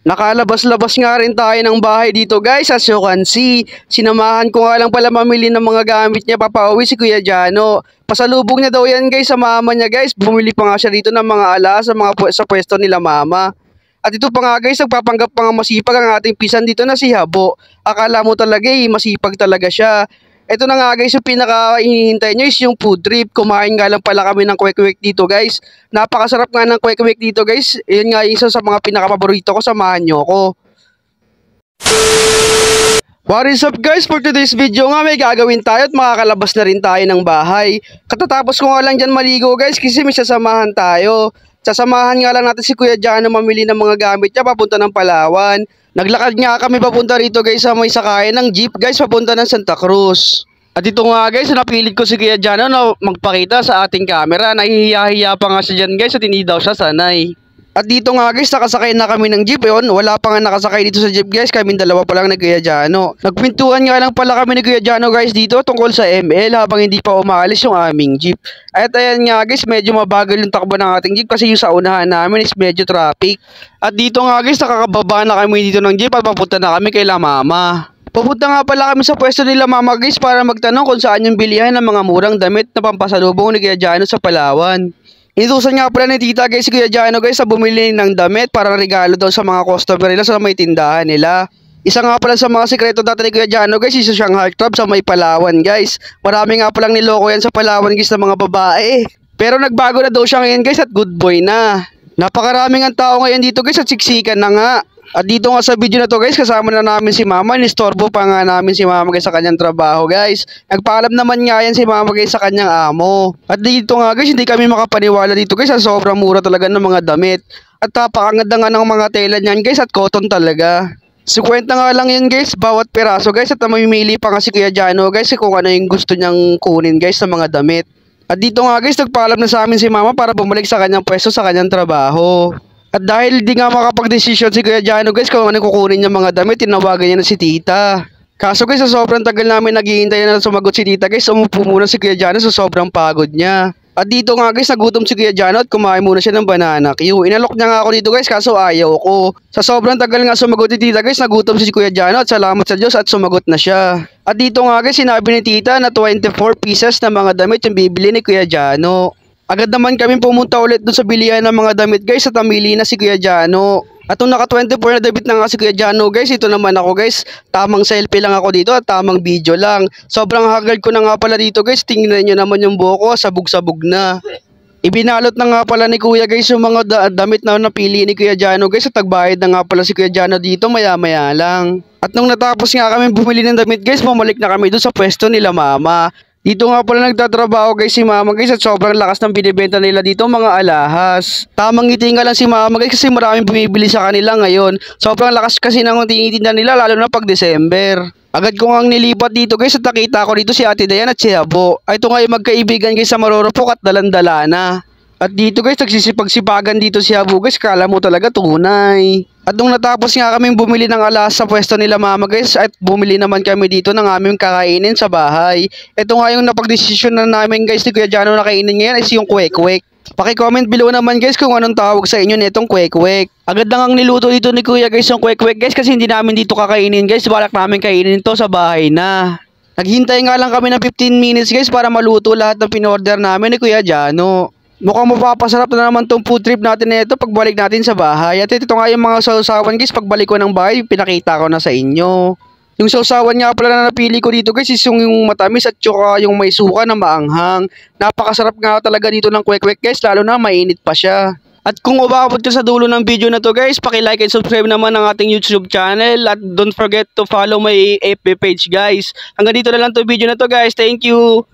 Nakalabas-labas nga rin tayo ng bahay dito guys, as you can see. Sinamahan ko nga lang pala mamili ng mga gamit niya papauwi si Kuya Jano. Pasalubong niya daw yan guys sa mama niya guys. Bumili pa nga siya dito ng mga alas sa sa pwesto nila mama. At ito pa nga guys, nagpapanggap pa nga masipag ang ating pisan dito na si Habo. Akala mo talaga masipag talaga siya. Ito na nga guys, yung pinaka-hinihintay nyo is yung food trip. Kumain nga lang pala kami ng kwek-kwek dito guys. Napakasarap nga ng kwek-kwek dito guys. Yun nga isa sa mga pinaka-paborito ko, samahan nyo ko. What is up guys, for today's video nga may gagawin tayo at makakalabas na rin tayo ng bahay. Katatapos ko nga lang dyan maligo guys kasi may sasamahan tayo. Sasamahan nga lang natin si Kuya Jano mamili ng mga gamit niya papunta ng Palawan. Naglakad nga kami papunta rito guys sa may sakayan ng jeep guys papunta ng Santa Cruz. At ito nga guys, napilit ko si Kuya Jano na magpakita sa ating camera. Nahihiya-hiya pa nga siya dyan guys at hindi daw siya sanay. At dito nga guys, nakasakay na kami ng jeep yun. Wala pa nga nakasakay dito sa jeep guys. Kaming dalawa pa lang ni Kuya Jano. Nagpintuan nga lang pala kami ni Kuya Jano guys dito tungkol sa ML habang hindi pa umaalis yung aming jeep. At ayan nga guys, medyo mabagal yung takbo ng ating jeep kasi yung sa unahan namin is medyo traffic. At dito nga guys, nakakababa na kami dito ng jeep at papunta na kami kay La Mama. Pupunta nga pala kami sa pwesto nila Mama guys para magtanong kung saan yung bilihan ng mga murang damit na pampasalubong ni Kuya Jano sa Palawan. Inutusan nga pala ni Tita guys si Kuya Jano guys sa bumili ng damit para regalo daw sa mga customer nila sa may tindahan nila. Isa nga pala sa mga sikreto dati ni Kuya Jano guys, isa siyang heart club sa may Palawan guys. Marami nga palang niloko yan sa Palawan guys ng mga babae. Pero nagbago na daw siya ngayon guys at good boy na. Napakaraming ang tao ngayon dito guys at siksikan na nga. At dito nga sa video na to guys, kasama na namin si Mama. Nistorbo pa nga namin si Mama guys sa kanyang trabaho guys. Nagpaalam naman nga yan si Mama guys sa kanyang amo. At dito nga guys, hindi kami makapaniwala dito guys. Sobrang mura talaga ng mga damit. At napakaganda nga ng mga tela niyan guys at cotton talaga. 50 nga lang yan guys, bawat peraso guys. At mamimili pa nga si Kuya Jano guys kung ano yung gusto niyang kunin guys sa mga damit. At dito nga guys, nagpaalam na sa amin si Mama para bumalik sa kanyang pwesto sa kanyang trabaho. At dahil di nga makapag-desisyon si Kuya Jano guys kung ano kukunin niya mga damit, tinawagan niya na si Tita. Kaso guys, sa sobrang tagal namin naghihintay na sumagot si Tita guys, umupo muna si Kuya Jano sa sobrang pagod niya. At dito nga guys, nagutom si Kuya Jano at kumain muna siya ng banana Q. Inalok niya nga ako dito guys kaso ayaw ko. Sa sobrang tagal nga sumagot ni Tita guys, nagutom si Kuya Jano at salamat sa Diyos at sumagot na siya. At dito nga guys, sinabi ni Tita na 24 pieces na mga damit yung bibili ni Kuya Jano. Agad naman kami pumunta ulit dun sa bilihan ng mga damit guys at namili na si Kuya Jano. At nung naka 24 na damit na nga si Kuya Jano guys, ito naman ako guys. Tamang selfie lang ako dito at tamang video lang. Sobrang haggard ko na nga pala dito guys. Tingnan nyo naman yung buhok ko, sabog-sabog na. Ibinalot na nga pala ni Kuya guys yung mga damit na napili ni Kuya Jano guys. At nagbayad na nga pala si Kuya Jano dito maya-maya lang. At nung natapos nga kami bumili ng damit guys, bumalik na kami doon sa pwesto nila Mama. Dito nga pala nagtatrabaho guys si Mama guys at sobrang lakas ng binibenta nila dito mga alahas. Tamang ngiti nga lang si Mama guys kasi maraming bumibili sa kanila ngayon. Sobrang lakas kasi ng tinitinda nila lalo na pag December. Agad ko nga nilipat dito guys at nakita ko dito si Ate Dayan at si Habo. Ay ito nga yung magkaibigan guys sa Maroropok at dalandala na. At dito guys, nagsisipag-sipagan dito si Habo guys, kala mo talaga tunay. At nung natapos nga kaming bumili ng alas sa pwesto nila Mama guys, at bumili naman kami dito ng aming kakainin sa bahay. Ito nga yung napagdesisyon na namin guys ni Kuya Jano na kainin ngayon is yung kwek-kwek. Paki-comment below naman guys kung anong tawag sa inyo nitong kwek-kwek. Agad lang ang niluto dito ni Kuya guys yung kwek-kwek guys kasi hindi namin dito kakainin guys, balak namin kainin to sa bahay na. Naghintay nga lang kami ng 15 minutes guys para maluto lahat ng pinorder namin ni Kuya Jano. Mukhang mapapasarap na naman tong food trip natin nito pagbalik natin sa bahay. At ito nga yung mga sausawan guys, pagbalik ko ng bahay, pinakita ko na sa inyo. Yung sausawan nga pala na napili ko dito guys is yung matamis at saka yung may suka na maanghang. Napakasarap nga talaga dito ng kwek-kwek guys, lalo na mainit pa siya. At kung umabot ka sa dulo ng video na to guys, paki-like and subscribe naman ang ating YouTube channel. At don't forget to follow my FB page guys. Hanggang dito na lang to video na to guys. Thank you!